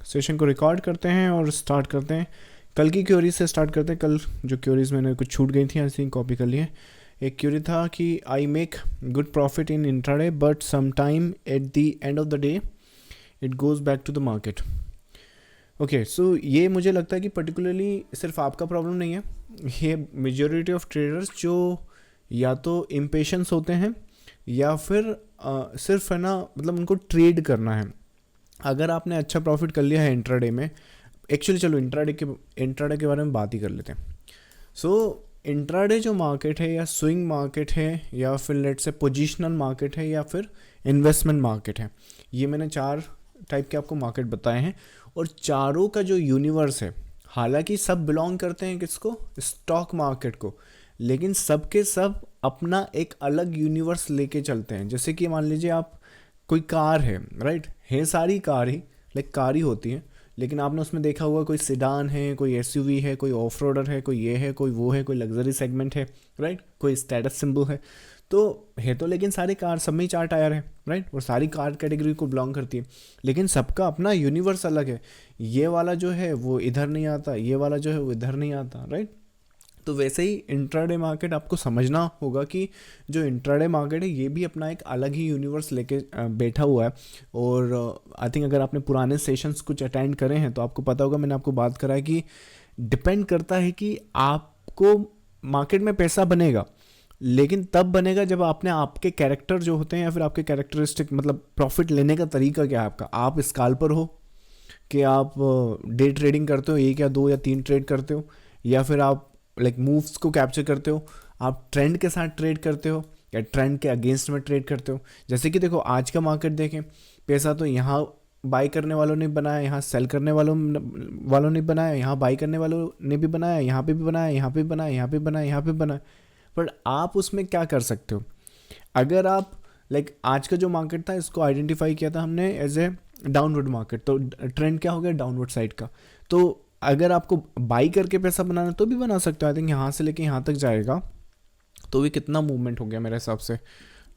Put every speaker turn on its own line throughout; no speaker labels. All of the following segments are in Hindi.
सेशन को रिकॉर्ड करते हैं और स्टार्ट करते हैं। कल की क्यूरी से स्टार्ट करते हैं। कल जो क्यूरीज मैंने कुछ छूट गई थी ऐसे ही कॉपी कर लिए। एक क्यूरी था कि I make good profit in intraday but some time at the end of the day it goes back to the market. Okay, so ये मुझे लगता है कि पर्टिकुलरली सिर्फ आपका प्रॉब्लम नहीं है, ये मेजॉरिटी ऑफ ट्रेडर्स जो या तो इम्पेशंस होते हैं या फिर सिर्फ है ना, मतलब उनको ट्रेड करना है। अगर आपने अच्छा प्रॉफिट कर लिया है इंट्राडे में, एक्चुअली चलो इंट्राडे के बारे में बात ही कर लेते हैं। सो इंट्राडे जो मार्केट है या स्विंग मार्केट है या फिर लेट से पोजिशनल मार्केट है या फिर इन्वेस्टमेंट मार्केट है, ये मैंने 4 टाइप के आपको मार्केट बताए हैं। और चारों का जो यूनिवर्स है, हालांकि सब बिलोंग करते हैं किसको, स्टॉक मार्केट को, लेकिन सब के सब अपना एक अलग यूनिवर्स लेके चलते हैं। जैसे कि मान लीजिए आप कोई कार है, राइट, है सारी कार ही, लाइक कार ही होती है, लेकिन आपने उसमें देखा होगा कोई सिडान है, कोई एसयूवी है, कोई ऑफ रोडर है, कोई ये है, कोई वो है, कोई लग्जरी सेगमेंट है, राइट, कोई स्टेटस सिंबल है। तो है तो लेकिन सारी कार, सब में 4 टायर है, राइट, और सारी कार कैटेगरी को बिलोंग करती है, लेकिन सबका अपना यूनिवर्स अलग है। ये वाला जो है वो इधर नहीं आता, ये वाला जो है वो इधर नहीं आता, राइट। तो वैसे ही इंट्राडे मार्केट आपको समझना होगा कि जो इंट्राडे मार्केट है ये भी अपना एक अलग ही यूनिवर्स लेके बैठा हुआ है। और आई थिंक अगर आपने पुराने सेशंस कुछ अटेंड करे हैं तो आपको पता होगा, मैंने आपको बात करा है कि डिपेंड करता है कि आपको मार्केट में पैसा बनेगा, लेकिन तब बनेगा जब आपने आपके कैरेक्टर जो होते हैं या फिर आपके कैरेक्टरिस्टिक, मतलब प्रॉफिट लेने का तरीका क्या है आपका। आप स्कैल्पर हो कि आप डे ट्रेडिंग करते हो, 1 या 2 या 3 ट्रेड करते हो, या फिर आप लाइक मूव्स को कैप्चर करते हो, आप ट्रेंड के साथ ट्रेड करते हो या ट्रेंड के अगेंस्ट में ट्रेड करते हो। जैसे कि देखो आज का मार्केट देखें, पैसा तो यहाँ बाई करने वालों ने बनाया, यहाँ सेल करने वालों ने बनाया, यहाँ बाई करने वालों ने भी बनाया, यहाँ पे भी बनाया, यहाँ पे भी बनाया, यहाँ पे भी बनाया, यहाँ पे भी बनाया। बट आप उसमें क्या कर सकते हो, अगर आप लाइक आज का जो मार्केट था इसको आइडेंटिफाई किया था हमने एज ए डाउनवर्ड मार्केट, तो ट्रेंड क्या हो गया, डाउनवर्ड साइड का। तो अगर आपको बाई करके पैसा बनाना तो भी बना सकते हो। आई थिंक यहाँ से लेके यहाँ तक जाएगा तो भी कितना मूवमेंट हो गया मेरे हिसाब से,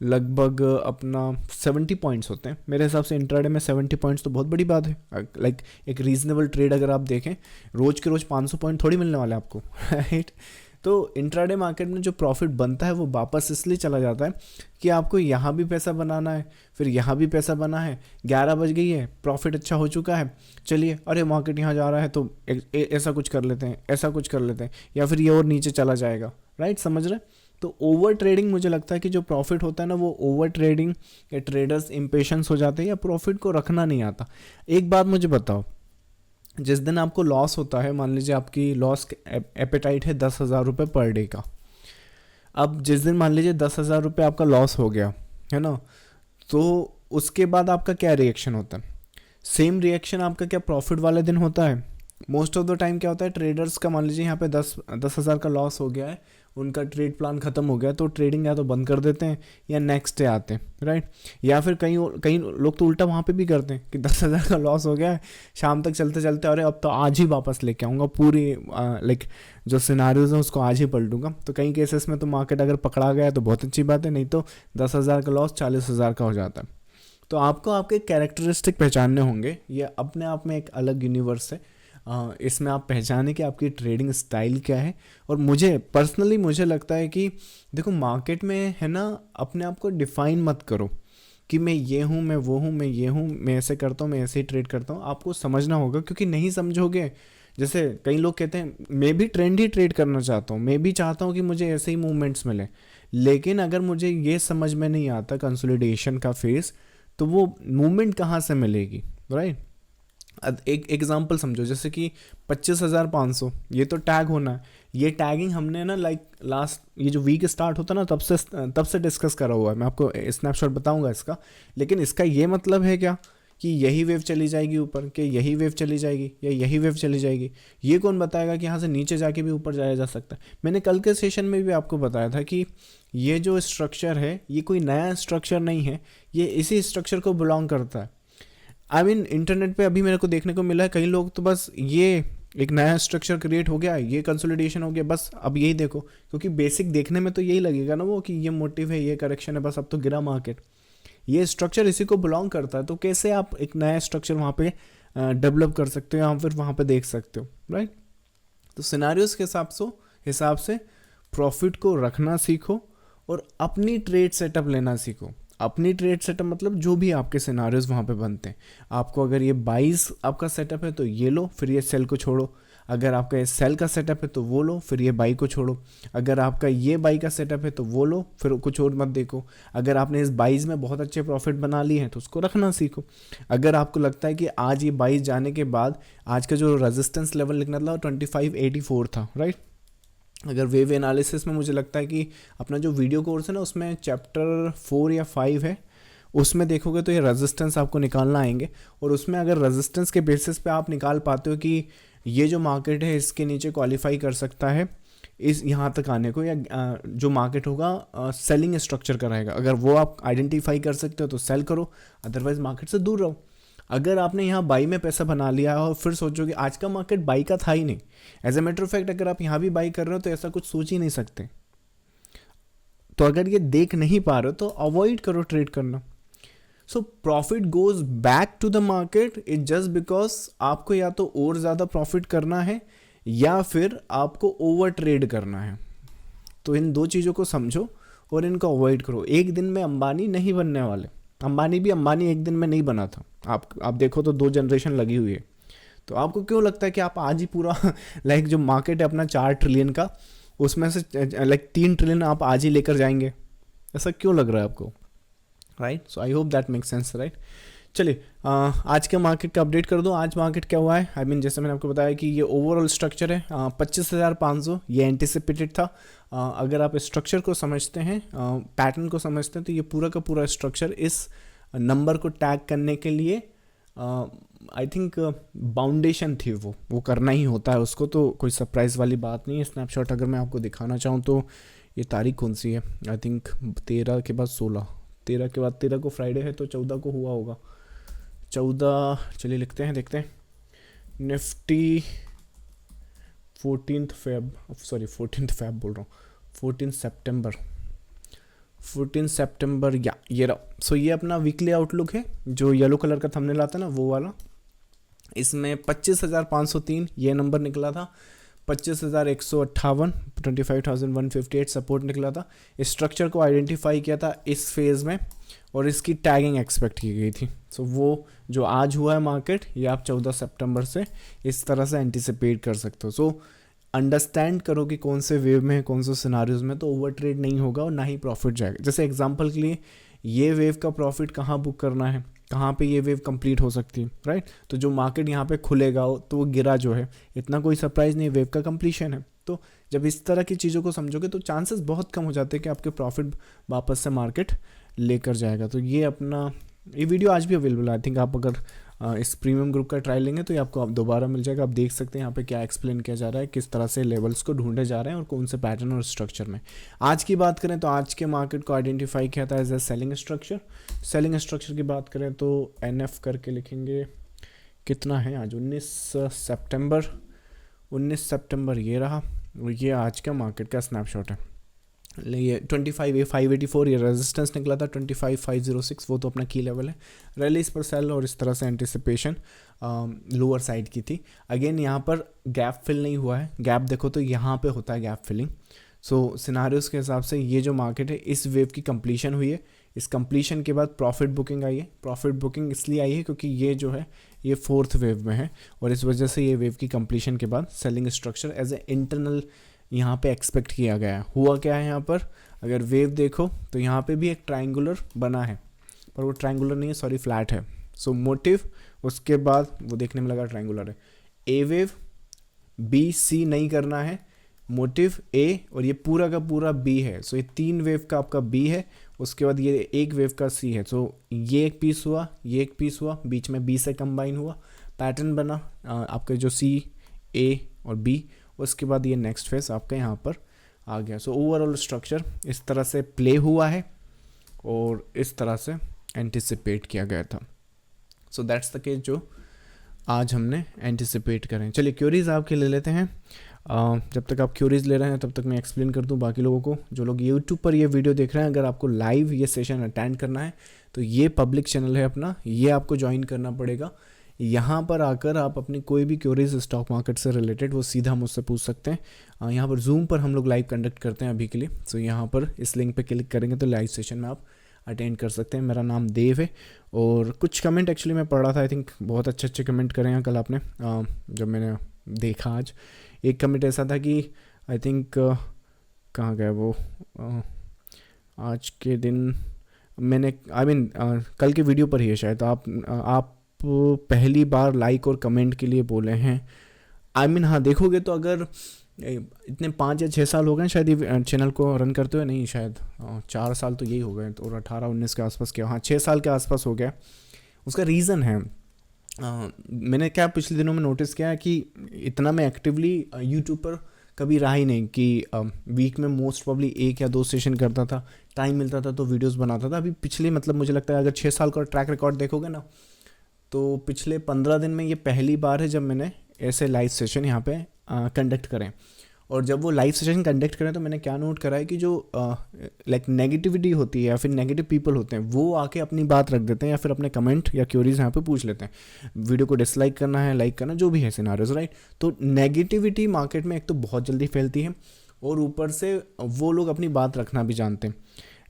लगभग अपना 70 पॉइंट्स होते हैं मेरे हिसाब से। इंट्राडे में 70 पॉइंट्स तो बहुत बड़ी बात है। लाइक एक रीजनेबल ट्रेड अगर आप देखें, रोज के रोज 500 पॉइंट थोड़ी मिलने वाले आपको, राइट। तो इंट्राडे मार्केट में जो प्रॉफिट बनता है वो वापस इसलिए चला जाता है कि आपको यहाँ भी पैसा बनाना है, फिर यहाँ भी पैसा बना है, 11 बज गई है, प्रॉफिट अच्छा हो चुका है, चलिए अरे मार्केट यहाँ जा रहा है तो ऐसा कुछ कर लेते हैं, ऐसा कुछ कर लेते हैं, या फिर ये और नीचे चला जाएगा, राइट, समझ रहे। तो ओवर ट्रेडिंग, मुझे लगता है कि जो प्रॉफिट होता है ना वो ओवर ट्रेडिंग या ट्रेडर्स इम्पेशंस हो जाते हैं या प्रॉफिट को रखना नहीं आता। एक बात मुझे बताओ, जिस दिन आपको लॉस होता है, मान लीजिए आपकी लॉस एपेटाइट है 10,000 रुपये पर डे का, अब जिस दिन मान लीजिए 10,000 रुपये आपका लॉस हो गया है ना, तो उसके बाद आपका क्या रिएक्शन होता है, सेम रिएक्शन आपका क्या प्रॉफिट वाले दिन होता है। मोस्ट ऑफ द टाइम क्या होता है, ट्रेडर्स का मान लीजिए यहाँ पे 10,000 का लॉस हो गया है, उनका ट्रेड प्लान खत्म हो गया, तो ट्रेडिंग या तो बंद कर देते हैं या नेक्स्ट डे आते हैं, राइट। या फिर कई लोग तो उल्टा वहाँ पे भी करते हैं कि 10,000 का लॉस हो गया है, शाम तक चलते चलते अरे अब तो आज ही वापस लेके आऊँगा, पूरी लाइक जो सिनारियोज हैं उसको आज ही पलटूंगा। तो कई केसेस में तो मार्केट अगर पकड़ा गया तो बहुत अच्छी बात है, नहीं तो 10,000 का लॉस 40,000 का हो जाता है। तो आपको आपके कैरेक्टरिस्टिक पहचानने होंगे, ये अपने आप में एक अलग यूनिवर्स है। इसमें आप पहचाने कि आपकी ट्रेडिंग स्टाइल क्या है। और मुझे लगता है कि देखो मार्केट में है ना, अपने आप को डिफाइन मत करो कि मैं ये हूँ, मैं वो हूँ, मैं ये हूँ, मैं ऐसे करता हूँ, मैं ऐसे ही ट्रेड करता हूँ। आपको समझना होगा, क्योंकि नहीं समझोगे, जैसे कई लोग कहते हैं मैं भी ट्रेंड ही ट्रेड करना चाहता हूँ, मैं भी चाहता हूँ कि मुझे ऐसे ही मूवमेंट्स मिले, लेकिन अगर मुझे ये समझ में नहीं आता कंसोलिडेशन का फेस, तो वो मूवमेंट कहाँ से मिलेगी, राइट। एक एग्जांपल समझो, जैसे कि 25,500 ये तो टैग होना है, ये टैगिंग हमने ना लाइक लास्ट ये जो वीक स्टार्ट होता है ना तब से डिस्कस करा हुआ है। मैं आपको स्नैपशॉट बताऊंगा इसका, लेकिन इसका ये मतलब है क्या कि यही वेव चली जाएगी ऊपर, कि यही वेव चली जाएगी या यही वेव चली जाएगी। ये कौन बताएगा कि यहाँ से नीचे जाके भी ऊपर जाया जा सकता है। मैंने कल के सेशन में भी आपको बताया था कि ये जो स्ट्रक्चर है ये कोई नया स्ट्रक्चर नहीं है, ये इसी स्ट्रक्चर को बिलोंग करता है। आई मीन इंटरनेट पे अभी मेरे को देखने को मिला है, कई लोग तो बस ये एक नया स्ट्रक्चर क्रिएट हो गया, ये कंसोलिडेशन हो गया, बस अब यही देखो, क्योंकि बेसिक देखने में तो यही लगेगा ना वो कि ये मोटिव है, ये करेक्शन है, बस अब तो गिरा मार्केट, ये स्ट्रक्चर इसी को बिलोंग करता है। तो कैसे आप एक नया स्ट्रक्चर वहाँ पे डेवलप कर सकते हो या फिर वहाँ पे देख सकते हो, राइट। तो सिनारियोस के हिसाब से प्रॉफिट को रखना सीखो और अपनी ट्रेड सेटअप लेना सीखो। अपनी ट्रेड सेटअप मतलब जो भी आपके सिनारियोस वहाँ पे बनते हैं। आपको अगर ये 22 आपका सेटअप है तो ये लो, फिर ये सेल को छोड़ो। अगर आपका ये सेल का सेटअप है तो वो लो, फिर ये बाई को छोड़ो। अगर आपका ये बाई का सेटअप है तो वो लो, फिर कुछ और मत देखो। अगर आपने इस 22 में बहुत अच्छे प्रॉफिट बना लिए हैं तो उसको रखना सीखो। अगर आपको लगता है कि आज ये 22 जाने के बाद आज का जो रेजिस्टेंस लेवल लिखना था 2584 था, राइट। अगर वेव एनालिसिस में मुझे लगता है कि अपना जो वीडियो कोर्स है ना उसमें चैप्टर 4 या 5 है, उसमें देखोगे तो ये रेजिस्टेंस आपको निकालना आएंगे। और उसमें अगर रेजिस्टेंस के बेसिस पे आप निकाल पाते हो कि ये जो मार्केट है इसके नीचे क्वालिफाई कर सकता है इस यहाँ तक आने को, या जो मार्केट होगा सेलिंग स्ट्रक्चर का रहेगा, अगर वो आप आइडेंटिफाई कर सकते हो तो सेल करो, अदरवाइज मार्केट से दूर रहो। अगर आपने यहाँ बाई में पैसा बना लिया है और फिर सोचो कि आज का मार्केट बाई का था ही नहीं, as a matter of fact अगर आप यहाँ भी बाई कर रहे हो तो ऐसा कुछ सोच ही नहीं सकते। तो अगर ये देख नहीं पा रहे हो तो अवॉइड करो ट्रेड करना। So profit goes back to the market it just because आपको या तो और ज़्यादा प्रॉफिट करना है या फिर आपको ओवर ट्रेड करना है। तो इन दो चीज़ों को समझो और इनको अवॉइड करो। एक दिन में अंबानी नहीं बनने वाले। अंबानी एक दिन में नहीं बना था। आप देखो तो 2 जनरेशन लगी हुई है। तो आपको क्यों लगता है कि आप आज ही पूरा लाइक जो मार्केट है अपना 4 ट्रिलियन का, उसमें से लाइक 3 ट्रिलियन आप आज ही लेकर जाएंगे? ऐसा क्यों लग रहा है आपको, right. So I hope that make sense, right. चलिए आज के मार्केट का अपडेट कर दूं। आज मार्केट क्या हुआ है, आई मीन जैसे मैंने आपको बताया कि ये ओवरऑल स्ट्रक्चर है 25,500, ये एंटिसिपेटेड था। अगर आप स्ट्रक्चर को समझते हैं, पैटर्न को समझते हैं, तो ये पूरा का पूरा स्ट्रक्चर इस नंबर को टैग करने के लिए आई थिंक बाउंडेशन थी, वो करना ही होता है उसको, तो कोई सरप्राइज़ वाली बात नहीं है। स्नैपशॉट अगर मैं आपको दिखाना चाहूँ तो ये तारीख कौन सी है, आई थिंक 13 के बाद 16, 13 के बाद 13 को फ्राइडे है तो 14 को हुआ होगा। 14 चलिए लिखते हैं, देखते हैं। निफ्टी 14 फेब बोल रहा हूँ, 14 सितंबर या ये रहा। सो ये अपना वीकली आउटलुक है, जो येलो कलर का थंबनेल आता है ना वो वाला। इसमें 25,503 ये नंबर निकला था, 25,158 25,158 सपोर्ट निकला था। इस स्ट्रक्चर को आइडेंटिफाई किया था इस फेज़ में और इसकी टैगिंग एक्सपेक्ट की गई थी। सो वो जो आज हुआ है मार्केट, ये आप 14 सितंबर से इस तरह से एंटिसिपेट कर सकते हो। सो अंडरस्टैंड करो कि कौन से वेव में है, कौन से सिनारियोज में, तो ओवर ट्रेड नहीं होगा और ना ही प्रॉफिट जाएगा। जैसे एग्जांपल के लिए ये वेव का प्रॉफिट कहाँ बुक करना है, कहाँ पे ये वेव कंप्लीट हो सकती है, राइट। तो जो मार्केट यहाँ पे खुलेगा तो वो गिरा जो है, इतना कोई सरप्राइज नहीं, वेव का कंप्लीशन है। तो जब इस तरह की चीज़ों को समझोगे तो चांसेस बहुत कम हो जाते हैं कि आपके प्रॉफिट वापस से मार्केट लेकर जाएगा। तो ये अपना ये वीडियो आज भी अवेलेबल है। आई थिंक आप अगर इस प्रीमियम ग्रुप का ट्रायल लेंगे तो ये आपको दोबारा मिल जाएगा। आप देख सकते हैं यहाँ पे क्या एक्सप्लेन किया जा रहा है, किस तरह से लेवल्स को ढूंढे जा रहे हैं और कौन से पैटर्न और स्ट्रक्चर में। आज की बात करें तो आज के मार्केट को आइडेंटिफाई किया था as a selling structure. Selling structure की बात करें तो NF करके लिखेंगे, कितना है आज 19 सितंबर ये रहा। ये आज का मार्केट का स्नैपशॉट है। ये 25,584 ये रेजिस्टेंस निकला था, 25,506 वो तो अपना की लेवल है। रैलीज पर सेल और इस तरह से एंटिसिपेशन लोअर साइड की थी। अगेन यहाँ पर गैप फिल नहीं हुआ है। गैप देखो तो यहाँ पे होता है गैप फिलिंग। सो सिनारियोस के हिसाब से ये जो मार्केट है इस वेव की कंप्लीशन हुई है। इस कंप्लीशन के बाद प्रॉफिट बुकिंग आई है। प्रॉफिट बुकिंग इसलिए आई है क्योंकि ये जो है ये 4th वेव में है और इस वजह से ये वेव की कंप्लीशन के बाद selling structure as a internal यहाँ पे एक्सपेक्ट किया गया है। हुआ क्या है यहाँ पर, अगर वेव देखो तो यहाँ पे भी एक ट्रायंगुलर बना है, पर वो ट्रायंगुलर नहीं है, सॉरी फ्लैट है। सो मोटिव उसके बाद वो देखने में लगा ट्रायंगुलर है। ए वेव BC नहीं करना है, मोटिव A और ये पूरा का पूरा B है। सो ये 3 वेव का आपका B है, उसके बाद ये एक वेव का C है। सो ये एक पीस हुआ, ये एक पीस हुआ, बीच में B से कंबाइन हुआ, पैटर्न बना आपके जो C A और B। उसके बाद ये नेक्स्ट फेस आपका यहाँ पर आ गया। सो ओवरऑल स्ट्रक्चर इस तरह से प्ले हुआ है और इस तरह से एंटिसिपेट किया गया था। सो दैट्स द केस जो आज हमने एंटिसिपेट करें। चलिए क्यूरीज आपके ले लेते हैं। जब तक आप क्यूरीज ले रहे हैं तब तक मैं एक्सप्लेन कर दूं बाकी लोगों को, जो लोग यूट्यूब पर ये वीडियो देख रहे हैं। अगर आपको लाइव ये सेशन अटेंड करना है तो ये पब्लिक चैनल है अपना, ये आपको ज्वाइन करना पड़ेगा। यहाँ पर आकर आप अपनी कोई भी क्वेरीज स्टॉक मार्केट से रिलेटेड वो सीधा मुझसे पूछ सकते हैं। यहाँ पर जूम पर हम लोग लाइव कंडक्ट करते हैं अभी के लिए। सो यहाँ पर इस लिंक पे क्लिक करेंगे तो लाइव सेशन में आप अटेंड कर सकते हैं। मेरा नाम देव है। और कुछ कमेंट एक्चुअली मैं पढ़ रहा था, आई थिंक बहुत अच्छे अच्छे कमेंट करे हैं कल आपने, जब मैंने देखा आज एक कमेंट ऐसा था कि आई थिंक कहाँ गया वो, आज के दिन मैंने कल के वीडियो पर ही है शायद, आप पहली बार लाइक और कमेंट के लिए बोले हैं। हाँ, देखोगे तो अगर इतने 5 या 6 साल हो गए शायद ये चैनल को रन करते हुए, नहीं शायद 4 साल तो यही हो गए, तो 18-19 के आसपास क्या, हाँ 6 साल के आसपास हो गया। उसका रीज़न है मैंने क्या पिछले दिनों में नोटिस किया है कि इतना मैं एक्टिवली यूट्यूब पर कभी रहा ही नहीं कि वीक में मोस्ट प्रॉब्ली 1 या 2 सेशन करता था, टाइम मिलता था तो वीडियोस बनाता था। अभी पिछले मुझे लगता है अगर 6 साल का ट्रैक रिकॉर्ड देखोगे ना, तो पिछले 15 दिन में ये पहली बार है जब मैंने ऐसे लाइव सेशन यहाँ पे कंडक्ट करें। और जब वो लाइव सेशन कंडक्ट करें तो मैंने क्या नोट करा है कि जो लाइक नेगेटिविटी होती है या फिर नेगेटिव पीपल होते हैं वो आके अपनी बात रख देते हैं या फिर अपने कमेंट या क्यूरीज यहाँ पे पूछ लेते हैं। वीडियो को डिसलाइक करना है, लाइक करना, जो भी है सिनारियोज, राइट। तो नेगेटिविटी मार्केट में एक तो बहुत जल्दी फैलती है और ऊपर से वो लोग अपनी बात रखना भी जानते हैं।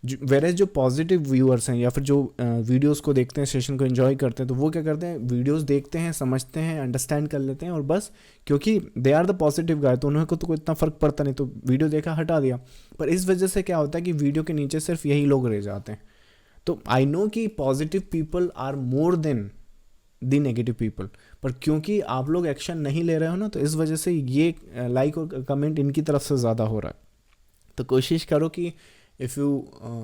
वेरेज जो पॉजिटिव व्यूअर्स हैं या फिर जो वीडियोस को देखते हैं, सेशन को एंजॉय करते हैं, तो वो क्या करते हैं, वीडियोस देखते हैं, समझते हैं, अंडरस्टैंड कर लेते हैं और बस, क्योंकि दे आर द पॉजिटिव गाय तो उन्हें को तो कोई इतना फ़र्क पड़ता नहीं, तो वीडियो देखा हटा दिया। पर इस वजह से क्या होता है कि वीडियो के नीचे सिर्फ यही लोग रह जाते हैं। तो आई नो कि positive people are more than the negative people, पर क्योंकि आप लोग एक्शन नहीं ले रहे हो ना, तो इस वजह से ये लाइक और कमेंट इनकी तरफ से ज़्यादा हो रहा है। तो कोशिश करो कि इफ़ यू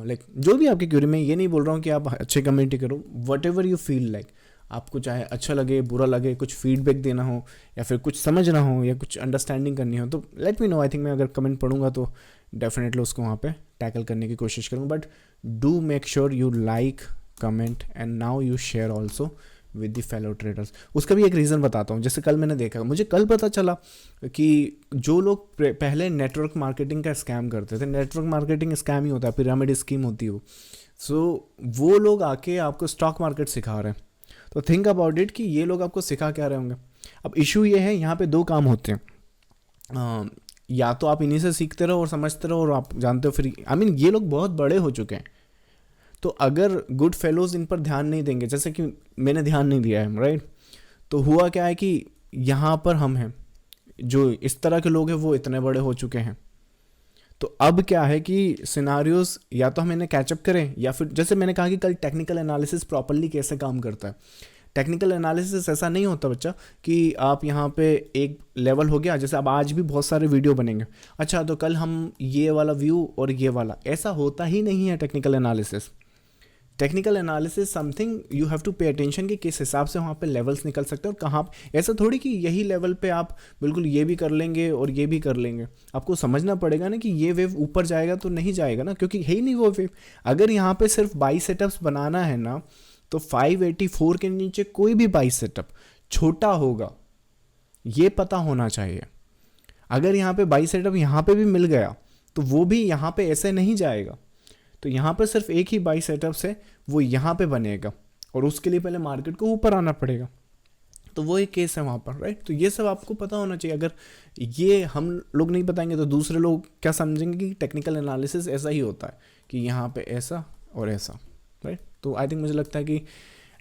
लाइक, जो भी आपकी क्यूरी में, ये नहीं बोल रहा हूँ कि आप अच्छे कमेंट ही करो, what ever you feel like, आपको चाहे अच्छा लगे बुरा लगे, कुछ फीडबैक देना हो या फिर कुछ समझना हो या कुछ अंडरस्टैंडिंग करनी हो, तो let me know. I think मैं अगर कमेंट पढ़ूंगा तो डेफिनेटली उसको वहाँ पे टैकल करने की कोशिश करूँगा। But do make sure you like, comment and now you share also with the fellow traders. उसका भी एक रीज़न बताता हूँ। जैसे कल मैंने देखा, मुझे कल पता चला कि जो लोग पहले नेटवर्क मार्केटिंग का स्कैम करते थे, नेटवर्क मार्केटिंग स्कैम ही होता है, पिरामिड स्कीम होती है वो, सो वो लोग आके आपको स्टॉक मार्केट सिखा रहे हैं। तो थिंक अबाउट इट कि ये लोग आपको सिखा क्या रहे होंगे। अब इशू ये है, यहाँ पे 2 काम होते हैं, या तो आप इन्हीं से सीखते रहो और समझते रहो और आप जानते हो, फिर ये लोग बहुत बड़े हो चुके हैं, तो अगर गुड फेलोज इन पर ध्यान नहीं देंगे, जैसे कि मैंने ध्यान नहीं दिया है, राइट, तो हुआ क्या है कि यहाँ पर हम हैं, जो इस तरह के लोग हैं वो इतने बड़े हो चुके हैं। तो अब क्या है कि सिनारियोज या तो हम इन्हें कैचअप करें, या फिर जैसे मैंने कहा कि कल टेक्निकल एनालिसिस प्रॉपरली कैसे काम करता है। टेक्निकल एनालिसिस ऐसा नहीं होता बच्चा कि आप यहाँ पे एक लेवल हो गया, जैसे अब आज भी बहुत सारे वीडियो बनेंगे, अच्छा तो कल हम ये वाला व्यू और ये वाला, ऐसा होता ही नहीं है technical analysis. Technical analysis something you have to pay attention कि किस हिसाब से वहाँ पे लेवल्स निकल सकते हैं और कहाँ, ऐसा थोड़ी कि यही लेवल पे आप बिल्कुल ये भी कर लेंगे और ये भी कर लेंगे। आपको समझना पड़ेगा ना कि ये वेव ऊपर जाएगा तो नहीं जाएगा ना, क्योंकि है ही नहीं वो वेव। अगर यहाँ पे सिर्फ 22 सेटअप्स बनाना है ना, तो 584 के नीचे कोई भी 22 सेटअप छोटा होगा, ये पता होना चाहिए। अगर यहाँ पे 22 सेटअप यहाँ पे भी मिल गया तो वो भी यहाँ पे ऐसे नहीं जाएगा। तो यहाँ पर सिर्फ एक ही 22 सेटअप्स है, वो यहाँ पे बनेगा और उसके लिए पहले मार्केट को ऊपर आना पड़ेगा। तो वो एक केस है वहाँ पर, राइट। तो ये सब आपको पता होना चाहिए। अगर ये हम लोग नहीं बताएंगे तो दूसरे लोग क्या समझेंगे कि टेक्निकल एनालिसिस ऐसा ही होता है कि यहाँ पे ऐसा और ऐसा, राइट। तो आई थिंक मुझे लगता है कि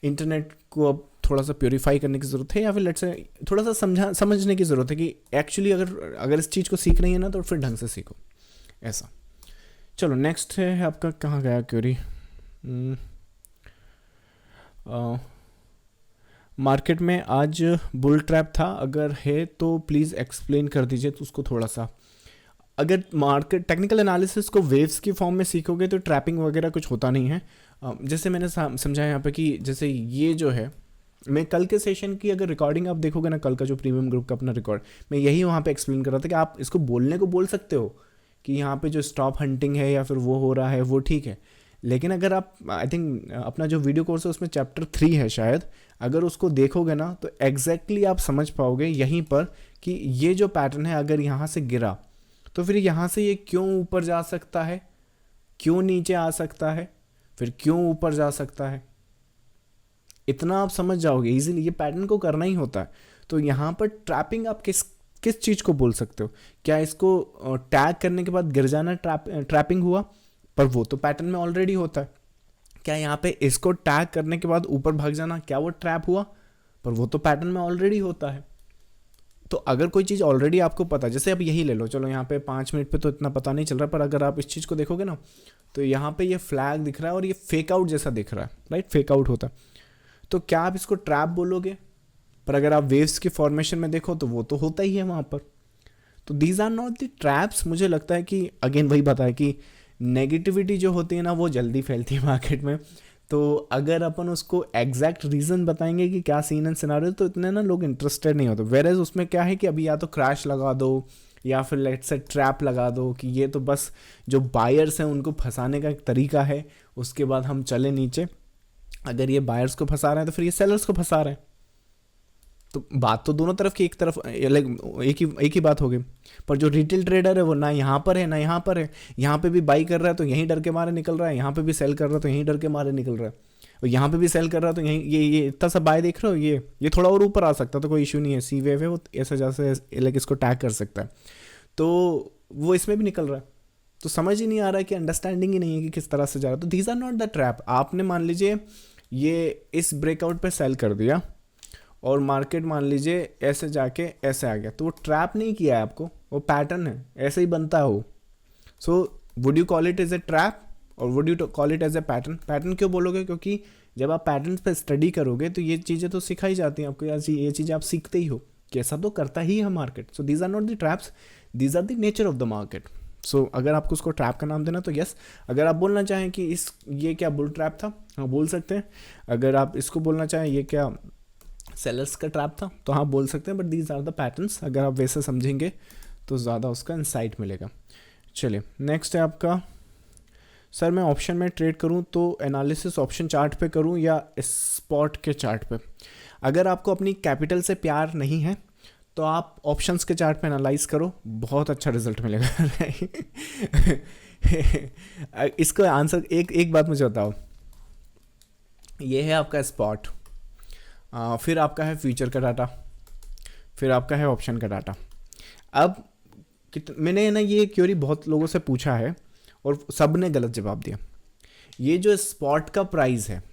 इंटरनेट को अब थोड़ा सा प्योरीफाई करने की ज़रूरत है, या फिर लेट्स से थोड़ा सा समझने की ज़रूरत है कि एक्चुअली अगर इस चीज़ को सीख रही है ना, तो फिर ढंग से सीखो, ऐसा। चलो नेक्स्ट है आपका, कहाँ गया क्वेरी। मार्केट में आज बुल ट्रैप था, अगर है तो प्लीज़ एक्सप्लेन कर दीजिए तो उसको थोड़ा सा। अगर मार्केट टेक्निकल एनालिसिस को वेव्स की फॉर्म में सीखोगे तो ट्रैपिंग वगैरह कुछ होता नहीं है। जैसे मैंने समझाया यहाँ पे कि जैसे ये जो है, मैं कल के सेशन की अगर रिकॉर्डिंग आप देखोगे ना, कल का जो प्रीमियम ग्रुप का अपना रिकॉर्ड, मैं यही वहाँ पे एक्सप्लेन कर रहा था कि आप इसको बोलने को बोल सकते हो कि यहाँ पे जो स्टॉप हंटिंग है या फिर वो हो रहा है वो ठीक है, लेकिन अगर आप, आई थिंक अपना जो वीडियो कोर्स है उसमें चैप्टर 3 है शायद, अगर उसको देखोगे ना तो एग्जैक्टली आप समझ पाओगे यहीं पर कि ये जो पैटर्न है, अगर यहाँ से गिरा तो फिर यहाँ से ये क्यों ऊपर जा सकता है, क्यों नीचे आ सकता है, फिर क्यों ऊपर जा सकता है। इतना आप समझ जाओगे इजीली, ये पैटर्न को करना ही होता है। तो यहाँ पर ट्रैपिंग आप किस किस चीज़ को बोल सकते हो? क्या इसको टैग करने के बाद गिर जाना ट्रैपिंग हुआ? पर वो तो पैटर्न में ऑलरेडी होता है। क्या यहाँ पे इसको टैग करने के बाद ऊपर भाग जाना, क्या वो ट्रैप हुआ? पर वो तो पैटर्न में ऑलरेडी होता है। तो अगर कोई चीज़ ऑलरेडी आपको पता, जैसे अब यही ले लो, चलो यहाँ पे 5 मिनट पे तो इतना पता नहीं चल रहा, पर अगर आप इस चीज़ को देखोगे ना, तो यहाँ पे ये फ्लैग दिख रहा है और ये फेक आउट जैसा दिख रहा है, राइट? फेक आउट होता है। तो क्या आप इसको ट्रैप बोलोगे? पर अगर आप वेव्स की फॉर्मेशन में देखो तो वो तो होता ही है वहाँ पर। तो these are not the traps. मुझे लगता है कि अगेन वही बात है कि नेगेटिविटी जो होती है ना वो जल्दी फैलती है मार्केट में। तो अगर अपन उसको एग्जैक्ट रीज़न बताएंगे कि क्या सीन एंड सिनारियो, तो इतने ना लोग इंटरेस्टेड नहीं होते। वेयर एज उसमें क्या है कि अभी या तो क्रैश लगा दो या फिर लेट्स से ट्रैप लगा दो कि ये तो बस जो बायर्स हैं उनको फंसाने का एक तरीका है, उसके बाद हम चले नीचे। अगर ये बायर्स को फंसा रहे हैं तो फिर ये सेलर्स को फंसा रहे हैं। तो बात तो दोनों तरफ की एक तरफ लाइक एक ही बात हो गई। पर जो रिटेल ट्रेडर है वो ना यहाँ पर है ना यहाँ पर है। यहाँ पे भी बाई कर रहा है तो यहीं डर के मारे निकल रहा है, यहाँ पे भी सेल कर रहा है तो यहीं डर के मारे निकल रहा है, और यहाँ पे भी सेल कर रहा है तो यहीं ये इतना सा बाय देख रहे हो, ये थोड़ा और ऊपर आ सकता है तो कोई इशू नहीं है, सी वेव है वो ऐसे जैसे लाइक इसको टैग कर सकता है। तो वो इसमें भी निकल रहा है। तो समझ ही नहीं आ रहा है कि अंडरस्टैंडिंग ही नहीं है कि किस तरह से जा रहा है। तो these are not the trap. आपने मान लीजिए ये इस ब्रेकआउट पे सेल कर दिया और मार्केट मान लीजिए ऐसे जाके ऐसे आ गया, तो वो ट्रैप नहीं किया है आपको, वो पैटर्न है, ऐसे ही बनता है वो। So would you call it as a trap और would you call it as a pattern? Pattern क्यों बोलोगे? क्योंकि जब आप पैटर्न पे स्टडी करोगे तो ये चीज़ें तो सिखाई जाती हैं आपको, ये चीज़ें आप सीखते ही हो कि ऐसा तो करता ही है market. So these are not the traps, these are the nature of the market. So अगर आपको उसको ट्रैप का नाम देना तो यस। अगर आप बोलना चाहें कि ये क्या बुल ट्रैप था, हाँ बोल सकते हैं। अगर आप इसको बोलना चाहें ये क्या सेलर्स का ट्रैप था, तो हाँ बोल सकते हैं। But these are the patterns, अगर आप वैसे समझेंगे तो ज़्यादा उसका इंसाइट मिलेगा। चलिए नेक्स्ट है आपका, सर मैं ऑप्शन में ट्रेड करूं तो एनालिसिस ऑप्शन चार्ट पे करूं या स्पॉट के चार्ट पे? अगर आपको अपनी कैपिटल से प्यार नहीं है तो आप ऑप्शंस के चार्ट पे एनालाइज करो, बहुत अच्छा रिजल्ट मिलेगा। इसको आंसर एक बात मुझे बताओ, ये है आपका स्पॉट, फिर आपका है फ्यूचर का डाटा, फिर आपका है ऑप्शन का डाटा। अब मैंने ना ये क्वेरी बहुत लोगों से पूछा है और सब ने गलत जवाब दिया। ये जो स्पॉट का प्राइस है,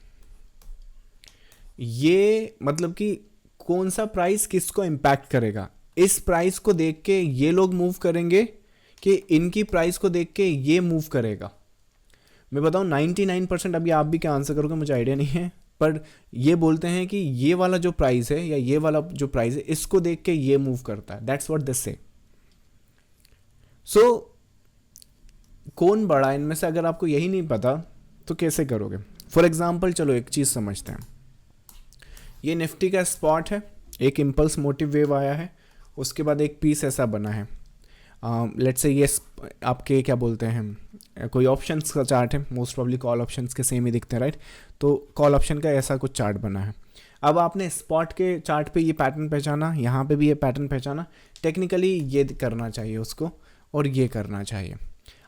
ये मतलब कि कौन सा प्राइस किसको इम्पैक्ट करेगा, इस प्राइस को देख के ये लोग मूव करेंगे कि इनकी प्राइस को देख के ये मूव करेगा? मैं बताऊं 99%, अभी आप भी क्या आंसर करोगे मुझे आइडिया नहीं है, पर ये बोलते हैं कि ये वाला जो प्राइस है या ये वाला जो प्राइस है इसको देख के ये मूव करता है। दैट्स व्हाट दे से। सो कौन बड़ा इनमें से? अगर आपको यही नहीं पता तो कैसे करोगे? फॉर एग्जाम्पल चलो एक चीज़ समझते हैं। ये निफ्टी का स्पॉट है, एक इम्पल्स मोटिव वेव आया है, उसके बाद एक पीस ऐसा बना है। लेट्स से ये आपके क्या बोलते हैं, कोई ऑप्शंस का चार्ट है, मोस्ट प्रॉब्ली कॉल ऑप्शंस के सेम ही दिखते हैं, राइट? तो कॉल ऑप्शन का ऐसा कुछ चार्ट बना है। अब आपने स्पॉट के चार्ट पे ये पैटर्न पहचाना, यहाँ पे भी ये पैटर्न पहचाना, टेक्निकली ये करना चाहिए उसको और ये करना चाहिए।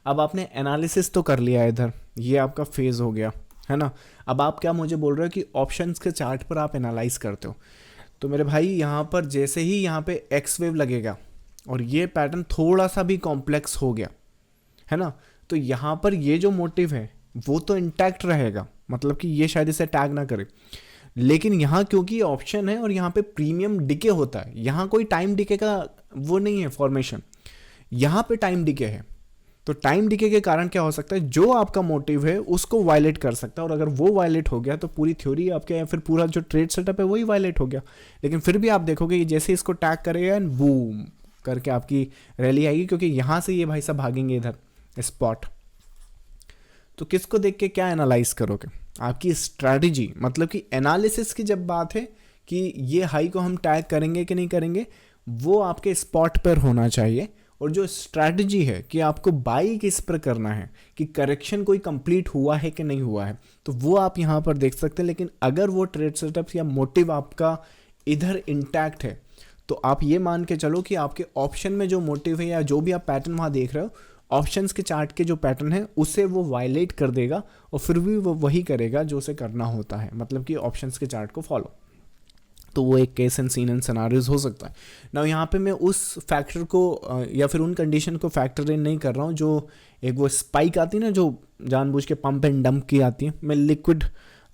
अब आपने एनालिसिस तो कर लिया इधर, ये आपका फेज हो गया है ना। अब आप क्या मुझे बोल रहे हो कि ऑप्शंस के चार्ट पर आप एनालाइज करते हो, तो मेरे भाई यहाँ पर जैसे ही यहाँ पे एक्स वेव लगेगा और ये पैटर्न थोड़ा सा भी कॉम्प्लेक्स हो गया है ना, तो यहाँ पर ये जो मोटिव है वो तो इंटैक्ट रहेगा, मतलब कि ये शायद इसे टैग ना करे। लेकिन यहाँ क्योंकि ऑप्शन है और यहाँ पे प्रीमियम डिके होता है, यहाँ कोई टाइम डिके का वो नहीं है फॉर्मेशन, यहाँ पे टाइम डिके है। तो टाइम डिके के कारण क्या हो सकता है, जो आपका मोटिव है उसको वायलेट कर सकता है, और अगर वो वायलेट हो गया तो पूरी थ्योरी आपके या फिर पूरा जो ट्रेड सेटअप है वही वायलेट हो गया। लेकिन फिर भी आप देखोगे कि जैसे इसको टैग करेगा एंड बूम करके आपकी रैली आएगी, क्योंकि यहाँ से ये भाई साहब भागेंगे इधर स्पॉट। तो किसको देख के क्या एनालाइज करोगे? आपकी स्ट्रैटेजी, मतलब कि एनालिसिस की जब बात है कि ये हाई को हम टैग करेंगे कि नहीं करेंगे, वो आपके स्पॉट पर होना चाहिए। और जो स्ट्रैटेजी है कि आपको बाई किस पर करना है, कि करेक्शन कोई कंप्लीट हुआ है कि नहीं हुआ है, तो वो आप यहाँ पर देख सकते हैं। लेकिन अगर वो ट्रेड सेटअप या मोटिव आपका इधर इंटैक्ट है, तो आप ये मान के चलो कि आपके ऑप्शन में जो मोटिव है या जो भी आप पैटर्न वहाँ देख रहे हो, ऑप्शंस के चार्ट के जो पैटर्न है उसे वो वायलेट कर देगा और फिर भी वो वही करेगा जो उसे करना होता है, मतलब कि ऑप्शंस के चार्ट को फॉलो। तो वो एक case and scene and scenarios हो सकता है ना। यहाँ पे मैं उस फैक्टर को या फिर उन कंडीशन को फैक्टर इन नहीं कर रहा हूँ जो एक वो स्पाइक आती है ना, जो जानबूझ के पंप एंड डंप की आती है। मैं लिक्विड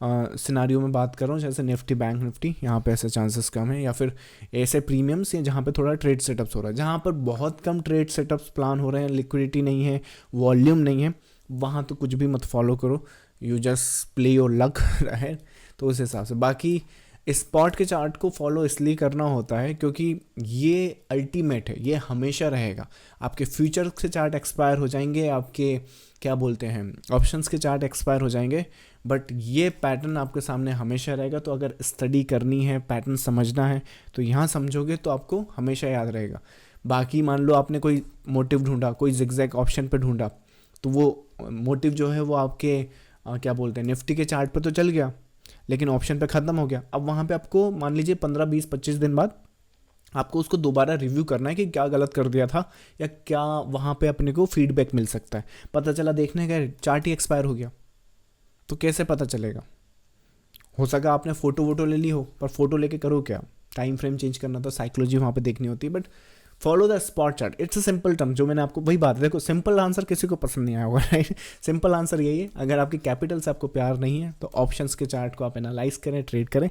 सिनारियो में बात कर रहा हूँ, जैसे निफ्टी, बैंक निफ्टी, यहाँ पे ऐसे चांसेस कम है, या फिर ऐसे प्रीमियम्स या जहाँ पे थोड़ा ट्रेड सेटअप्स हो रहा है, जहाँ पर बहुत कम ट्रेड सेटअप्स प्लान हो रहे हैं, लिक्विडिटी नहीं है, वॉल्यूम नहीं है, वहाँ तो कुछ भी मत फॉलो करो, you just play your luck है। तो उस हिसाब से बाकी स्पॉट के चार्ट को फॉलो इसलिए करना होता है क्योंकि ये अल्टीमेट है, ये हमेशा रहेगा। आपके फ्यूचर के चार्ट एक्सपायर हो जाएंगे, आपके क्या बोलते हैं ऑप्शंस के चार्ट एक्सपायर हो जाएंगे, बट ये पैटर्न आपके सामने हमेशा रहेगा। तो अगर स्टडी करनी है, पैटर्न समझना है, तो यहाँ समझोगे तो आपको हमेशा याद रहेगा। बाकी मान लो आपने कोई मोटिव ढूंढा, कोई जिगजैग ऑप्शन पे ढूंढा, तो वो मोटिव जो है वो आपके क्या बोलते हैं निफ्टी के चार्ट पे तो चल गया, लेकिन ऑप्शन पे ख़त्म हो गया। अब वहाँ पे आपको मान लीजिए 15, 20, 25 दिन बाद आपको उसको दोबारा रिव्यू करना है कि क्या गलत कर दिया था, या क्या वहाँ पे अपने को फीडबैक मिल सकता है। पता चला देखने गए चार्ट ही एक्सपायर हो गया, तो कैसे पता चलेगा? हो सका आपने फ़ोटो वोटो ले ली हो, पर फोटो लेके करो क्या? टाइम फ्रेम चेंज करना, तो साइकोलॉजी वहाँ पे देखनी होती है। But follow the spot chart, it's a simple term, जो मैंने आपको वही बात है। देखो सिंपल आंसर किसी को पसंद नहीं आया होगा, राइट? सिंपल आंसर यही है, अगर आपकी कैपिटल से आपको प्यार नहीं है तो ऑप्शंस के चार्ट को आप एनालाइज करें, ट्रेड करें।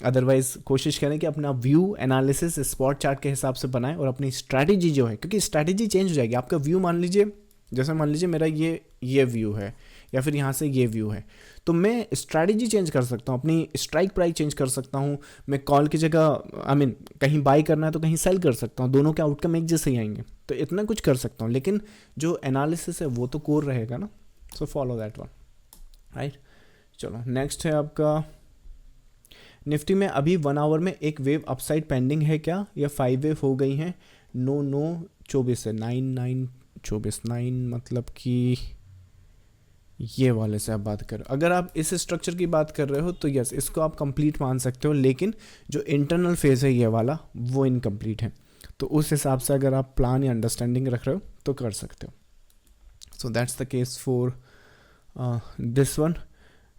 अदरवाइज कोशिश करें कि अपना व्यू एनालिसिस स्पॉट चार्ट के हिसाब से बनाएं, और अपनी स्ट्रैटेजी जो है, क्योंकि स्ट्रैटेजी चेंज हो जाएगी। आपका व्यू मान लीजिए, जैसे मान लीजिए मेरा ये व्यू है, या फिर यहाँ से ये व्यू है, तो मैं स्ट्रैटेजी चेंज कर सकता हूँ, अपनी स्ट्राइक प्राइस चेंज कर सकता हूँ। मैं कॉल की जगह कहीं बाई करना है तो कहीं सेल कर सकता हूँ, दोनों के आउटकम एक जैसे ही आएंगे। तो इतना कुछ कर सकता हूँ, लेकिन जो एनालिसिस है वो तो कोर रहेगा ना। So follow that one, right? चलो नेक्स्ट है आपका निफ्टी में अभी 1 आवर में एक वेव अपसाइड पेंडिंग है क्या, या 5 वेव हो गई हैं? नो 24 है, 9 मतलब कि ये वाले से आप बात करो। अगर आप इस स्ट्रक्चर की बात कर रहे हो तो यस, इसको आप कंप्लीट मान सकते हो, लेकिन जो इंटरनल फेज है ये वाला, वो इनकम्प्लीट है। तो उस हिसाब से अगर आप प्लान या अंडरस्टैंडिंग रख रहे हो तो कर सकते हो। सो that's the case for this one.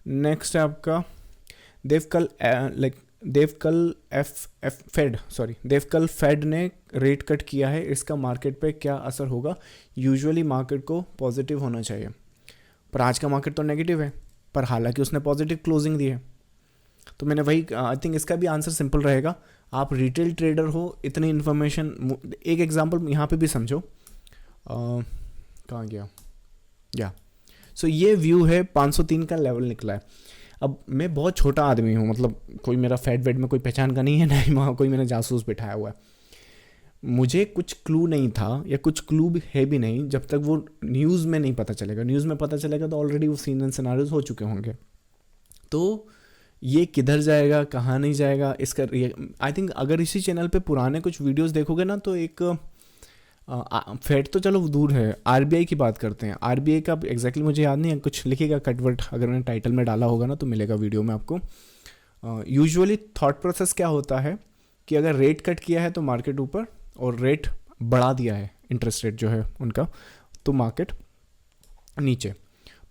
Next है आपका देवकल फेड ने रेट कट किया है, इसका मार्केट पे क्या असर होगा? यूजुअली मार्केट को पॉजिटिव होना चाहिए, पर आज का मार्केट तो नेगेटिव है, पर हालांकि उसने पॉजिटिव क्लोजिंग दी है। तो मैंने वही आई थिंक इसका भी आंसर सिंपल रहेगा। आप रिटेल ट्रेडर हो, इतनी इन्फॉर्मेशन, एक एग्जांपल यहाँ पे भी समझो। कहाँ गया? सो ये व्यू है, 503 का लेवल निकला है। अब मैं बहुत छोटा आदमी हूँ, मतलब कोई मेरा फैट वेट में कोई पहचान का नहीं है, नहीं वहाँ कोई मैंने जासूस बिठाया हुआ है। मुझे कुछ क्लू नहीं था, या कुछ क्लू भी है भी नहीं, जब तक वो न्यूज़ में नहीं पता चलेगा। न्यूज़ में पता चलेगा तो ऑलरेडी वो सीन एंड सिनारियोज हो चुके होंगे। तो ये किधर जाएगा, कहाँ नहीं जाएगा, इसका आई थिंक अगर इसी चैनल पे पुराने कुछ वीडियोस देखोगे ना, तो एक फेड तो चलो दूर है, आरबीआई की बात करते हैं। आरबीआई का एग्जैक्टली मुझे याद नहीं है, कुछ लिखेगा कटवर्ट, अगर मैंने टाइटल में डाला होगा ना तो मिलेगा वीडियो में आपको। यूजुअली थॉट प्रोसेस क्या होता है कि अगर रेट कट किया है तो मार्केट ऊपर, और रेट बढ़ा दिया है, इंटरेस्ट रेट जो है उनका, तो मार्केट नीचे।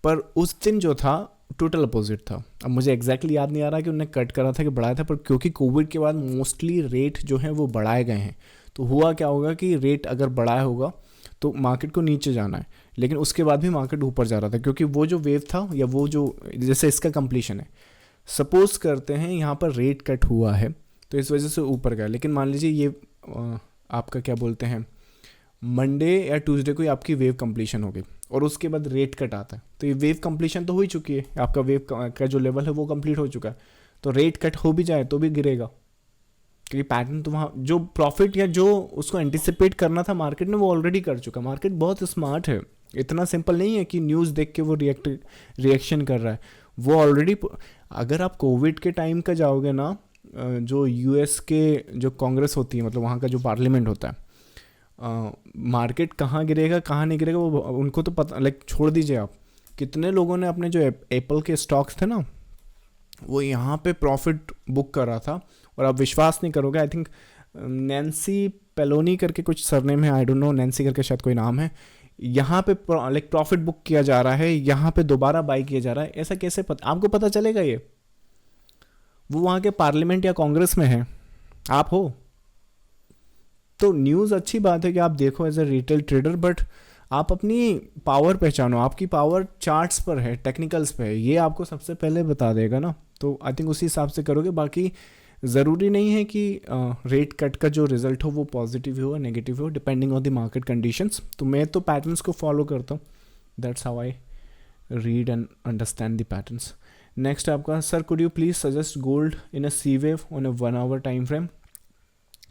पर उस दिन जो था टोटल अपोजिट था। अब मुझे एग्जैक्टली याद नहीं आ रहा कि उन्होंने कट करा था कि बढ़ाया था, पर क्योंकि कोविड के बाद मोस्टली रेट जो है वो बढ़ाए गए हैं, तो हुआ क्या होगा कि रेट अगर बढ़ाया होगा तो मार्केट को नीचे जाना है, लेकिन उसके बाद भी मार्केट ऊपर जा रहा था, क्योंकि वो जो वेव था, या वो जो जैसे इसका कंप्लीशन है, सपोज करते हैं यहाँ पर रेट कट हुआ है तो इस वजह से ऊपर गया। लेकिन मान लीजिए ये आपका क्या बोलते हैं मंडे या ट्यूसडे को आपकी वेव कंप्लीशन हो गई, और उसके बाद रेट कट आता है, तो ये वेव कंप्लीशन तो हो ही चुकी है, आपका वेव का जो लेवल है वो कंप्लीट हो चुका है। तो रेट कट हो भी जाए तो भी गिरेगा, क्योंकि पैटर्न तो वहाँ जो प्रॉफिट या जो उसको एंटिसिपेट करना था मार्केट ने, वो ऑलरेडी कर चुका। मार्केट बहुत स्मार्ट है, इतना सिंपल नहीं है कि न्यूज़ देख के वो रिएक्शन कर रहा है। वो ऑलरेडी, अगर आप कोविड के टाइम का जाओगे ना, जो यूएस के जो कांग्रेस होती है, मतलब वहाँ का जो पार्लियामेंट होता है, मार्केट कहाँ गिरेगा कहाँ नहीं गिरेगा वो उनको तो पता, लाइक छोड़ दीजिए आप। कितने लोगों ने अपने जो एप्पल के स्टॉक्स थे ना, वो यहाँ पे प्रॉफिट बुक कर रहा था, और आप विश्वास नहीं करोगे, आई थिंक नैन्सी पेलोनी करके कुछ सरनेम है, आई डोंट नो, नैन्सी करके शायद कोई नाम है, यहाँ पे लाइक प्रॉफिट बुक किया जा रहा है, यहाँ पे दोबारा बाई किया जा रहा है, ऐसा कैसे आपको पता चलेगा? ये वो वहाँ के पार्लियामेंट या कांग्रेस में है, आप हो। तो न्यूज़ अच्छी बात है कि आप देखो as a retail trader, but आप अपनी पावर पहचानो। आपकी पावर चार्ट्स पर है, टेक्निकल्स पे है, ये आपको सबसे पहले बता देगा ना। तो आई थिंक उसी हिसाब से करोगे। बाकी ज़रूरी नहीं है कि रेट कट का जो रिजल्ट हो वो पॉजिटिव हो या नेगेटिव हो, depending on the market conditions. तो मैं तो पैटर्न्स को फॉलो करता हूँ, that's how I read and understand the patterns. Next आपका, sir could you please suggest gold in a C wave on a 1 hour time frame.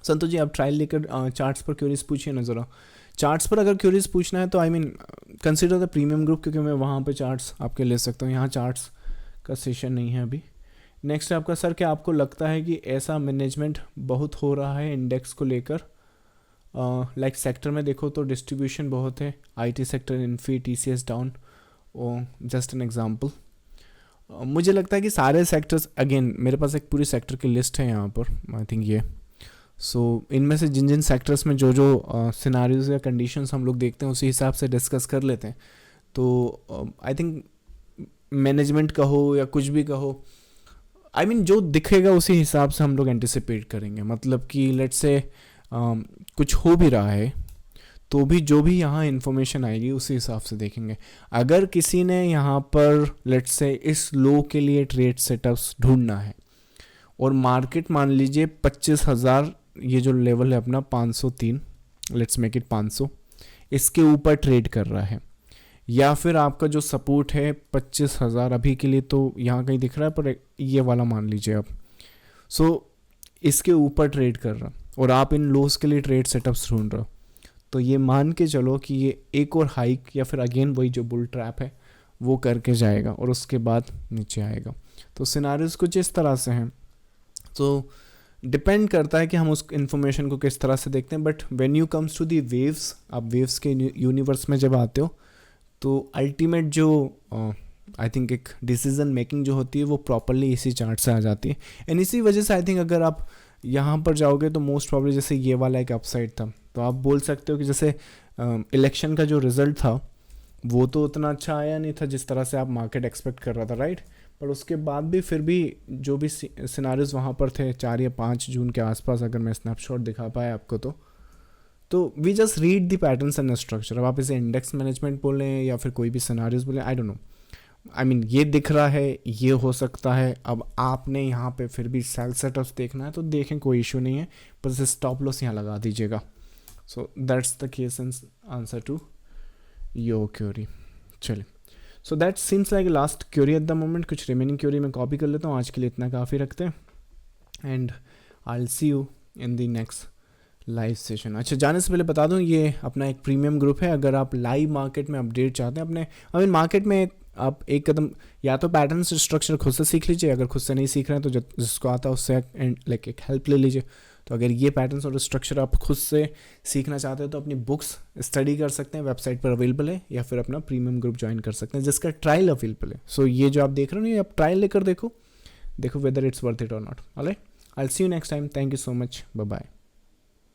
Santosh ji आप ट्रायल लेकर चार्ट्स पर क्यूरीज पूछिए ना ज़रा। चार्ट्स पर अगर क्यूरीज पूछना है तो I mean consider the premium group, क्योंकि मैं वहाँ पे चार्ट्स आपके ले सकता हूँ, यहाँ चार्ट्स का सेशन नहीं है अभी। नेक्स्ट आपका, सर क्या आपको लगता है कि ऐसा मैनेजमेंट बहुत हो रहा है इंडेक्स को लेकर? लाइक सेक्टर में देखो तो डिस्ट्रीब्यूशन बहुत है, IT sector Infy TCS down, just an example. मुझे लगता है कि सारे सेक्टर्स, अगेन मेरे पास एक पूरी सेक्टर की लिस्ट है यहाँ पर, आई थिंक ये। सो इनमें से जिन जिन सेक्टर्स में जो जो सिनारियोज या कंडीशंस हम लोग देखते हैं उसी हिसाब से डिस्कस कर लेते हैं। तो आई थिंक मैनेजमेंट का हो या कुछ भी कहो, आई मीन जो दिखेगा उसी हिसाब से हम लोग एंटिसिपेट करेंगे। मतलब कि लेट्स से कुछ हो भी रहा है तो भी जो भी यहाँ इन्फॉर्मेशन आएगी उसी हिसाब से देखेंगे। अगर किसी ने यहाँ पर लेट्स से इस लो के लिए ट्रेड सेटअप्स ढूंढना है और मार्केट मान लीजिए 25,000, ये जो लेवल है अपना 503, लेट्स मेक इट 500, इसके ऊपर ट्रेड कर रहा है, या फिर आपका जो सपोर्ट है 25,000 अभी के लिए तो यहाँ कहीं दिख रहा है, पर ये वाला मान लीजिए आप, सो इसके ऊपर ट्रेड कर रहा और आप इन लोस के लिए ट्रेड सेटअप्स ढूंढ रहे हो, तो ये मान के चलो कि ये एक और हाइक या फिर अगेन वही जो बुल ट्रैप है वो करके जाएगा और उसके बाद नीचे आएगा। तो सिनारियोज कुछ इस तरह से हैं। तो डिपेंड करता है कि हम उस इन्फॉर्मेशन को किस तरह से देखते हैं। But when you comes to the waves, आप वेव्स के यूनिवर्स में जब आते हो तो अल्टीमेट जो आई थिंक एक डिसीजन मेकिंग जो होती है वो प्रॉपरली इसी चार्ट से आ जाती है। एंड इसी वजह से आई थिंक अगर आप यहाँ पर जाओगे तो मोस्ट प्रॉब्ली जैसे ये वाला एक अपसाइड था, तो आप बोल सकते हो कि जैसे इलेक्शन का जो रिज़ल्ट था वो तो उतना अच्छा आया नहीं था जिस तरह से आप मार्केट एक्सपेक्ट कर रहा था, राइट। पर उसके बाद भी फिर भी जो भी सिनारियोज वहाँ पर थे 4 या 5 जून के आसपास, अगर मैं स्नैपशॉट दिखा पाया आपको तो we just read the patterns and structure. अब आप इसे इंडेक्स मैनेजमेंट बोलें या फिर कोई भी सिनारियोज बोलें, I don't know, I mean ये दिख रहा है, ये हो सकता है। अब आपने यहाँ पे फिर भी सेल सेटअप्स देखना है तो देखें, कोई इशू नहीं है, बस स्टॉप लॉस यहाँ लगा दीजिएगा। So that's the case and answer to your query. चलिए, so that seems like last query at the moment. कुछ रिमेनिंग क्वेरी मैं कॉपी कर लेता हूँ, आज के लिए इतना काफ़ी रखते हैं and I will see you in the next live session. अच्छा, जाने से पहले बता दूं ये अपना एक प्रीमियम ग्रुप है। अगर आप लाइव मार्केट में अपडेट चाहते हैं अपने, आई मीन मार्केट में, आप एक कदम या तो पैटर्न स्ट्रक्चर खुद से सीख लीजिए, अगर खुद से नहीं सीख रहे हैं तो जिसको आता है उससे लाइक एक हेल्प ले लीजिए। तो अगर ये पैटर्न्स और स्ट्रक्चर आप खुद से सीखना चाहते हो तो अपनी बुक्स स्टडी कर सकते हैं, वेबसाइट पर अवेलेबल है, या फिर अपना प्रीमियम ग्रुप ज्वाइन कर सकते हैं जिसका ट्रायल अवेलेबल है। सो ये जो आप देख रहे हो ना, आप ट्रायल लेकर देखो वेदर इट्स वर्थ इट और not. Alright, I will see you next time. Thank you so much, bye bye.